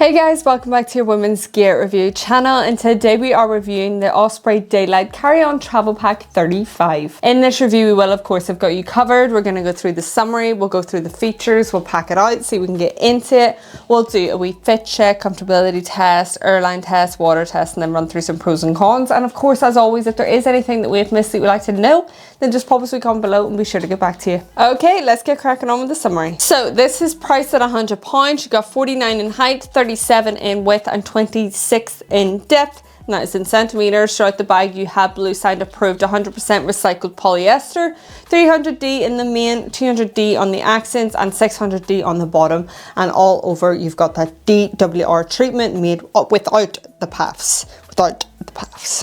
Hey guys, welcome back to your women's gear review channel, and today we are reviewing the Osprey Daylite Carry-On Travel Pack 35. In this review we will of course have got you covered. We're going to go through the summary, we'll go through the features, we'll pack it out so we can get into it. We'll do a wee fit check, comfortability test, airline test, water test, and then run through some pros and cons. And of course, as always, if there is anything that we have missed that you'd like to know, then just pop us a comment below and be sure to get back to you. Okay, let's get cracking on with the summary. So this is priced at £100. You got 49 in height, 37 in width and 26 in depth. And that is in centimeters. Throughout the bag you have blue sign approved 100% recycled polyester, 300D in the main, 200D on the accents and 600D on the bottom, and all over you've got that DWR treatment made without the puffs.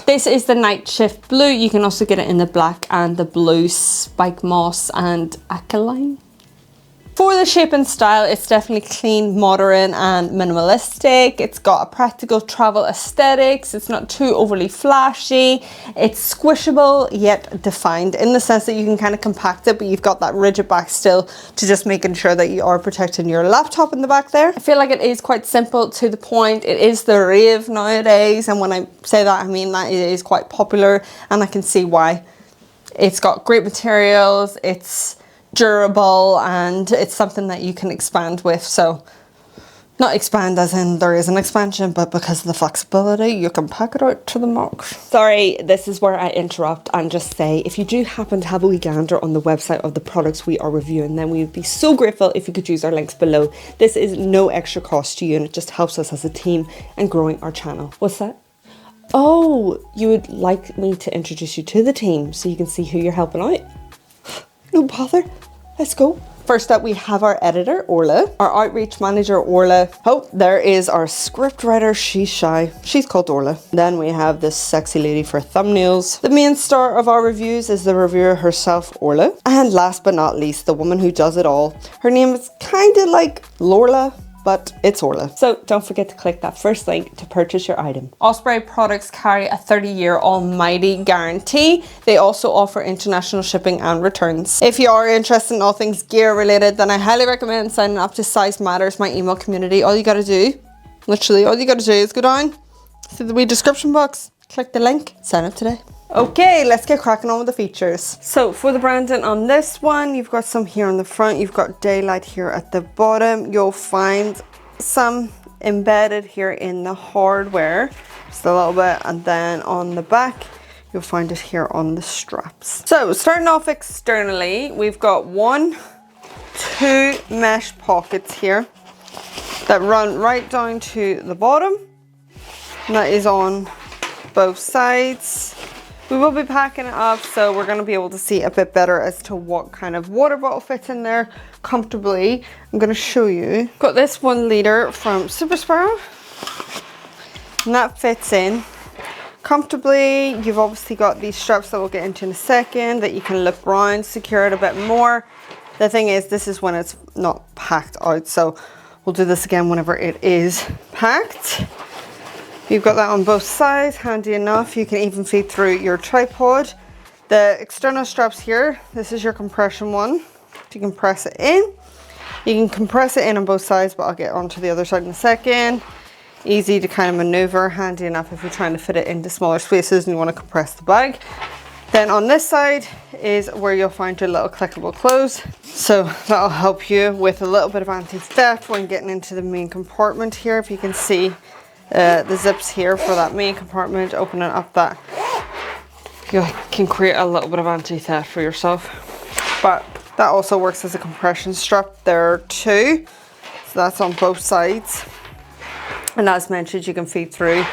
This is the night shift blue. You can also get it in the black and the blue spike moss and aquiline. For the shape and style, it's definitely clean, modern and minimalistic. It's got a practical travel aesthetics. It's not too overly flashy. It's squishable yet defined in the sense that you can kind of compact it, but you've got that rigid back still to just making sure that you are protecting your laptop in the back there. I feel like it is quite simple to the point. It is the rave nowadays, and when I say that I mean that it is quite popular, and I can see why. It's got great materials, it's durable, and it's something that you can expand with. So not expand as in there is an expansion, but because of the flexibility you can pack it out to the max. Sorry, this is where I interrupt and just say, if you do happen to have a wee gander on the website of the products we are reviewing, then we would be so grateful if you could use our links below. This is no extra cost to you and it just helps us as a team and growing our channel. What's that? Oh, you would like me to introduce you to the team so you can see who you're helping out? No bother, let's go. First up we have our editor Orla, our outreach manager Orla. Oh, there is our script writer, she's shy, she's called Orla. Then we have this sexy lady for thumbnails. The main star of our reviews is the reviewer herself, Orla. And last but not least, the woman who does it all. Her name is kind of like Lorla, but it's Orla. So don't forget to click that first link to purchase your item. Osprey products carry a 30-year almighty guarantee. They also offer international shipping and returns. If you are interested in all things gear related, then I highly recommend signing up to Size Matters, my email community. All you gotta do, literally all you gotta do is go down to the wee description box, click the link, sign up today. Okay, let's get cracking on with the features. So for the branding on this one, you've got some here on the front, you've got Daylite here at the bottom. You'll find some embedded here in the hardware, just a little bit, and then on the back, you'll find it here on the straps. So starting off externally, we've got two mesh pockets here that run right down to the bottom, and that is on both sides. We will be packing it up, so we're going to be able to see a bit better as to what kind of water bottle fits in there comfortably. I'm going to show you. Got this 1 litre from Sparrow, and that fits in comfortably. You've obviously got these straps that we'll get into in a second that you can loop around, secure it a bit more. The thing is, this is when it's not packed out, so we'll do this again whenever it is packed. You've got that on both sides, handy enough. You can even feed through your tripod. The external straps here, this is your compression one. You can press it in. You can compress it in on both sides, but I'll get onto the other side in a second. Easy to kind of maneuver, handy enough if you're trying to fit it into smaller spaces and you want to compress the bag. Then on this side is where you'll find your little clickable close. So that'll help you with a little bit of anti-theft when getting into the main compartment here. If you can see the zips here for that main compartment, opening up that, you can create a little bit of anti-theft for yourself. But that also works as a compression strap there too. So that's on both sides. And as mentioned, you can feed through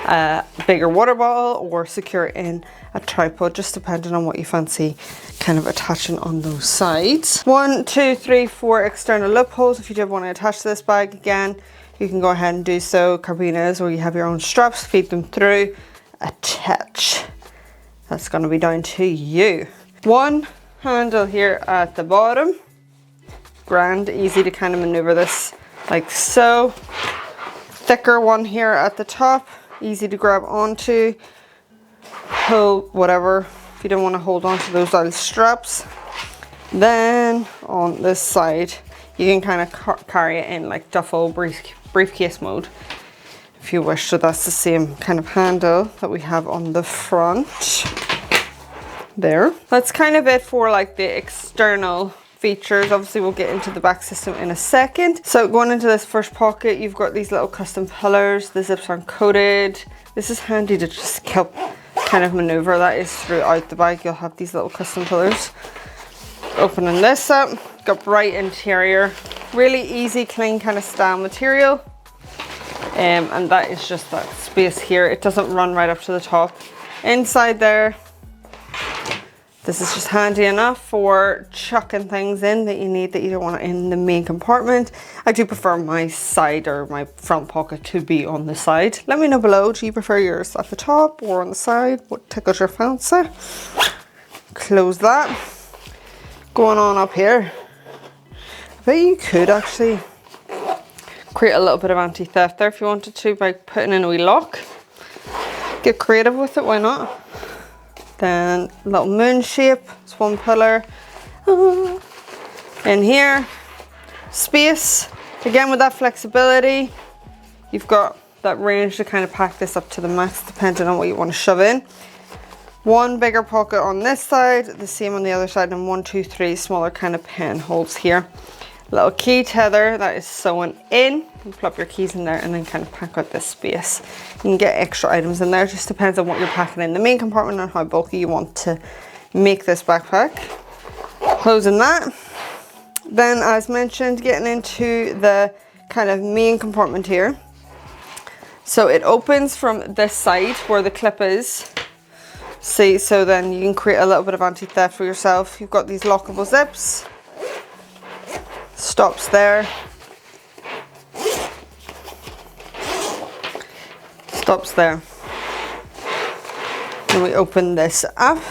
a bigger water bottle or secure it in a tripod, just depending on what you fancy kind of attaching on those sides. 1, 2, 3, 4 external loopholes. If you did want to attach to this bag again, you can go ahead and do so. Carbinas, or you have your own straps, feed them through, attach. That's going to be down to you. 1 handle here at the bottom. Grand, easy to kind of maneuver this like so. Thicker one here at the top, easy to grab onto. Pull whatever if you don't want to hold on to those little straps. Then on this side, you can kind of carry it in like duffel briefcase mode if you wish. So that's the same kind of handle that we have on the front there. That's kind of it for like the external features. Obviously we'll get into the back system in a second. So going into this first pocket, you've got these little custom pillars. The zips are coated. This is handy to just help kind of maneuver that is throughout the bag. You'll have these little custom pillars. Opening this up, got bright interior, really easy, clean kind of style material. And that is just that space here. It doesn't run right up to the top. Inside there, this is just handy enough for chucking things in that you need that you don't want in the main compartment. I do prefer my side or my front pocket to be on the side. Let me know below, do you prefer yours at the top or on the side? What tickles your fancy? Close that. Going on up here, I bet you could actually create a little bit of anti-theft there if you wanted to by putting in a wee lock. Get creative with it, why not? Then little moon shape, it's one pillar. In here, space. Again with that flexibility, you've got that range to kind of pack this up to the max depending on what you want to shove in. One bigger pocket on this side, the same on the other side, and 1, 2, 3 smaller kind of pen holes here. Little key tether that is sewn in. You plop your keys in there and then kind of pack out this space. You can get extra items in there, just depends on what you're packing in the main compartment and how bulky you want to make this backpack. Closing that. Then as mentioned, getting into the kind of main compartment here. So it opens from this side where the clip is. See, so then you can create a little bit of anti-theft for yourself. You've got these lockable zips. Stops there. Stops there. Then we open this up.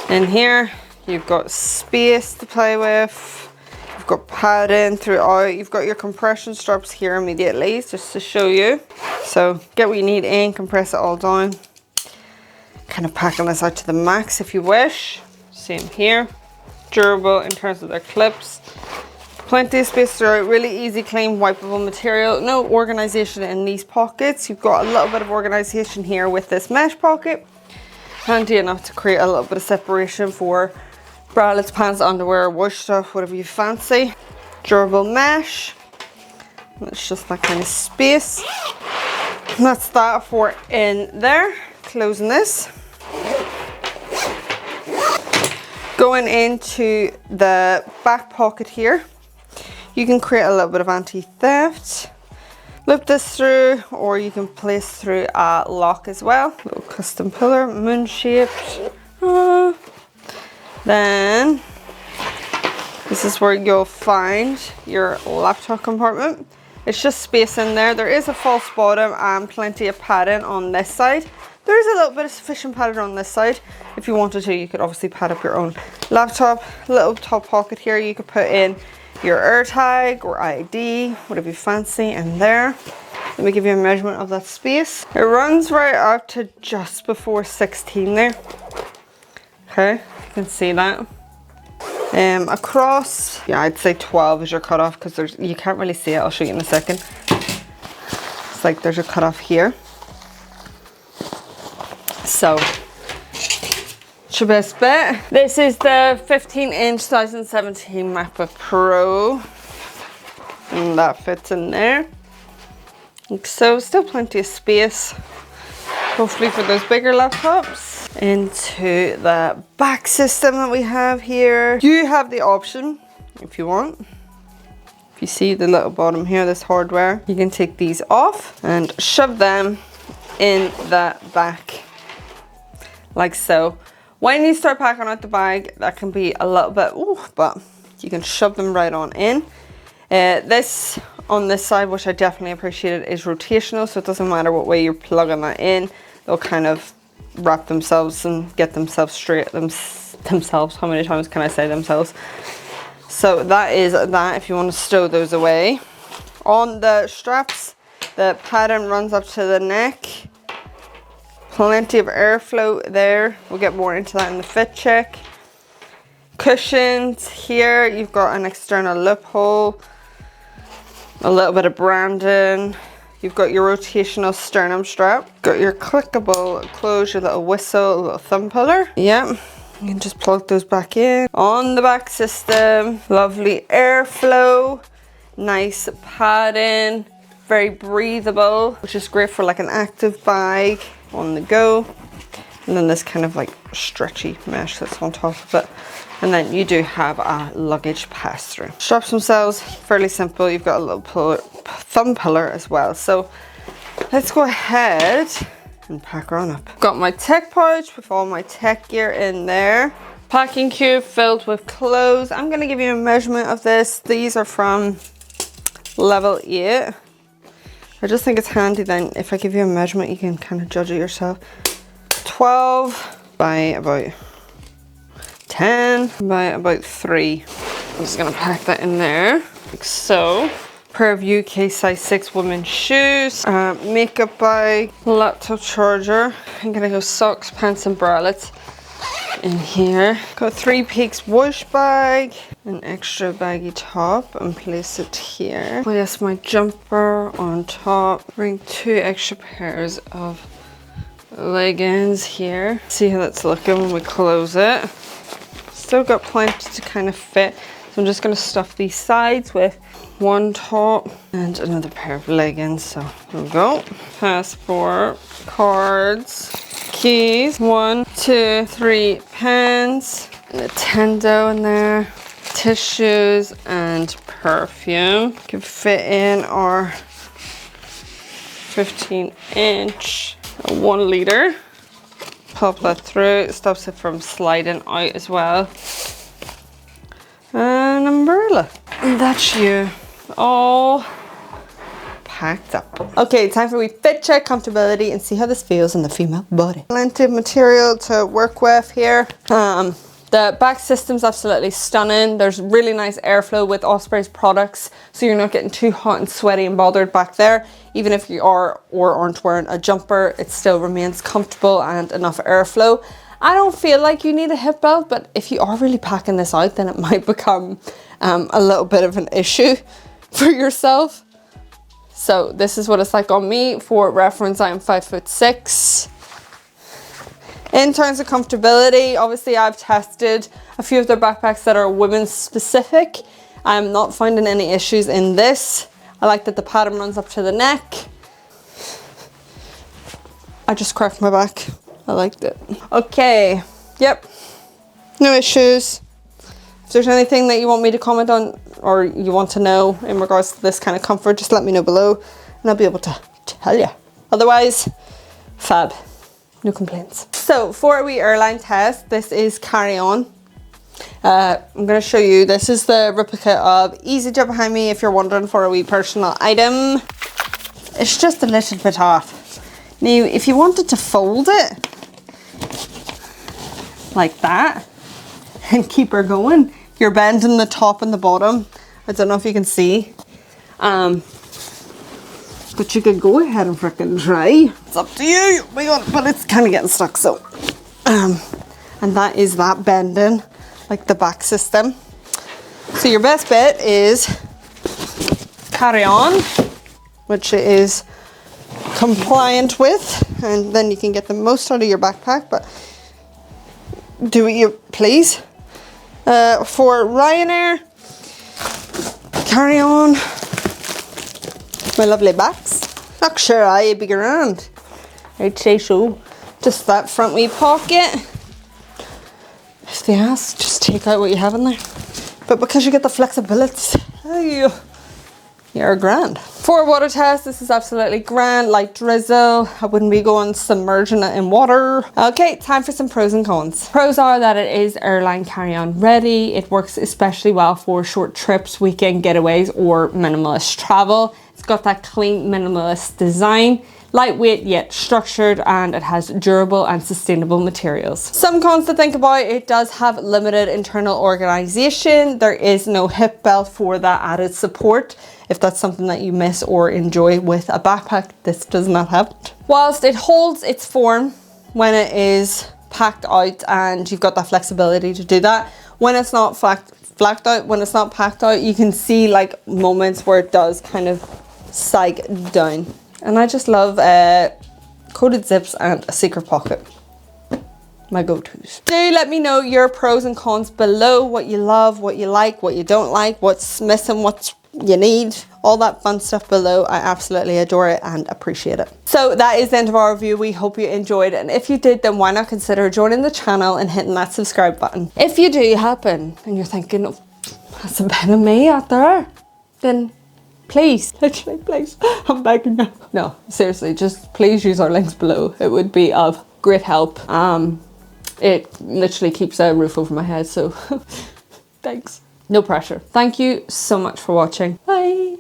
In here, you've got space to play with. You've got padding throughout. You've got your compression straps here immediately, just to show you. So get what you need in, compress it all down. Kind of packing this out to the max if you wish. Same here. Durable in terms of their clips. Plenty of space throughout, really easy, clean, wipeable material. No organization in these pockets. You've got a little bit of organization here with this mesh pocket. Handy enough to create a little bit of separation for bralettes, pants, underwear, wash stuff, whatever you fancy. Durable mesh. It's just that kind of space. And that's that for in there. Closing this. Going into the back pocket here. You can create a little bit of anti-theft. Loop this through, or you can place through a lock as well. Little custom pillar, moon shaped. Then this is where you'll find your laptop compartment. It's just space in there. There is a false bottom and plenty of padding on this side. There is a little bit of sufficient padding on this side. If you wanted to, you could obviously pad up your own laptop. Little top pocket here, you could put in your AirTag or ID, whatever you fancy in there. Let me give you a measurement of that space. It runs right up to just before 16 there. Okay, you can see that. Across, yeah, I'd say 12 is your cutoff because you can't really see it. I'll show you in a second. It's like there's a cutoff here. So, it's your best bet. This is the 15-inch 2017 MacBook Pro. And that fits in there. So, still plenty of space. Hopefully for those bigger laptops. Into the back system that we have here. You have the option, if you want. If you see the little bottom here, this hardware, you can take these off and shove them in the back. Like so. When you start packing out the bag, that can be a little bit, but you can shove them right on in. This on this side, which I definitely appreciated, is rotational, so it doesn't matter what way you're plugging that in. They'll kind of wrap themselves and get themselves straight themselves. How many times can I say themselves? So that is that if you want to stow those away. On the straps, the pattern runs up to the neck. Plenty of airflow there. We'll get more into that in the fit check. Cushions here, you've got an external loophole. A little bit of branding. You've got your rotational sternum strap. Got your clickable close, your little whistle, a little thumb puller. Yep. You can just plug those back in. On the back system, lovely airflow, nice padding, very breathable, which is great for like an active bag on the go. And then this kind of like stretchy mesh that's on top of it. And then you do have a luggage pass-through. Straps themselves, fairly simple. You've got a little thumb puller as well. So let's go ahead and pack her on up. Got my tech pouch with all my tech gear in there. Packing cube filled with clothes. I'm gonna give you a measurement of this. These are from level 8. I just think it's handy then if I give you a measurement, you can kind of judge it yourself. 12 by about 10 by about 3. I'm just gonna pack that in there, like so. Pair of UK size 6 women's shoes, makeup bag, laptop charger. I'm gonna go socks, pants and bralettes in here. Got 3 Peaks wash bag, an extra baggy top and place it here. Place my jumper on top. Bring 2 extra pairs of leggings here. See how that's looking when we close it. Still got plenty to kind of fit. So I'm just going to stuff these sides with 1 top and another pair of leggings. So there we go. Passport, cards, keys, 1, 2, 3 pens, Nintendo in there, tissues and perfume. Can fit in our 15-inch 1 litre. Pop that through, it stops it from sliding out as well. An umbrella. And that's you all packed up. Okay, time for a wee fit check, comfortability, and see how this feels in the female body. Plenty of material to work with here. The back system's absolutely stunning. There's really nice airflow with Osprey's products, so you're not getting too hot and sweaty and bothered back there. Even if you are or aren't wearing a jumper, it still remains comfortable and enough airflow. I don't feel like you need a hip belt, but if you are really packing this out, then it might become a little bit of an issue for yourself. So this is what it's like on me. For reference, I am 5'6". In terms of comfortability, obviously I've tested a few of their backpacks that are women's specific. I'm not finding any issues in this. I like that the pattern runs up to the neck. I just cracked my back. I liked it. Okay, yep, no issues. If there's anything that you want me to comment on or you want to know in regards to this kind of comfort, just let me know below and I'll be able to tell you. Otherwise, fab. No complaints. So for a wee airline test, this is carry-on. I'm going to show you, this is the replica of EasyJet behind me if you're wondering for a wee personal item. It's just a little bit off. Now, if you wanted to fold it like that and keep her going, you're bending the top and the bottom. I don't know if you can see. But you could go ahead and frickin' try. It's up to you. Oh my God, but it's kind of getting stuck. So, and that is that bending, like the back system. So your best bet is carry on, which it is compliant with, and then you can get the most out of your backpack. But do what you please. For Ryanair, carry on. My lovely bags. Not sure I'd be grand. I'd say so. Just that front wee pocket. If they ask, just take out what you have in there. But because you get the flexibility, you're grand. For a water test, this is absolutely grand. Light drizzle. I wouldn't be going submerging it in water. Okay, time for some pros and cons. Pros are that it is airline carry-on ready. It works especially well for short trips, weekend getaways, or minimalist travel. It's got that clean minimalist design, lightweight yet structured, and it has durable and sustainable materials. Some cons to think about: it does have limited internal organization. There is no hip belt for that added support. If that's something that you miss or enjoy with a backpack, this does not have it. Whilst it holds its form when it is packed out and you've got that flexibility to do that, when it's not blacked out. When it's not packed out, you can see like moments where it does kind of sag down. And I just love coated zips and a secret pocket. My go-tos. Do let me know your pros and cons below, what you love, what you like, what you don't like, what's missing, what you need, all that fun stuff below. I absolutely adore it and appreciate it. So that is the end of our review. We hope you enjoyed, and if you did, then why not consider joining the channel and hitting that subscribe button. If you do happen and you're thinking, oh, that's a bit of me out there, then please, literally please, I'm begging you. No, seriously, just please use our links below. It would be of great help. It literally keeps a roof over my head, so thanks. No pressure. Thank you so much for watching. Bye.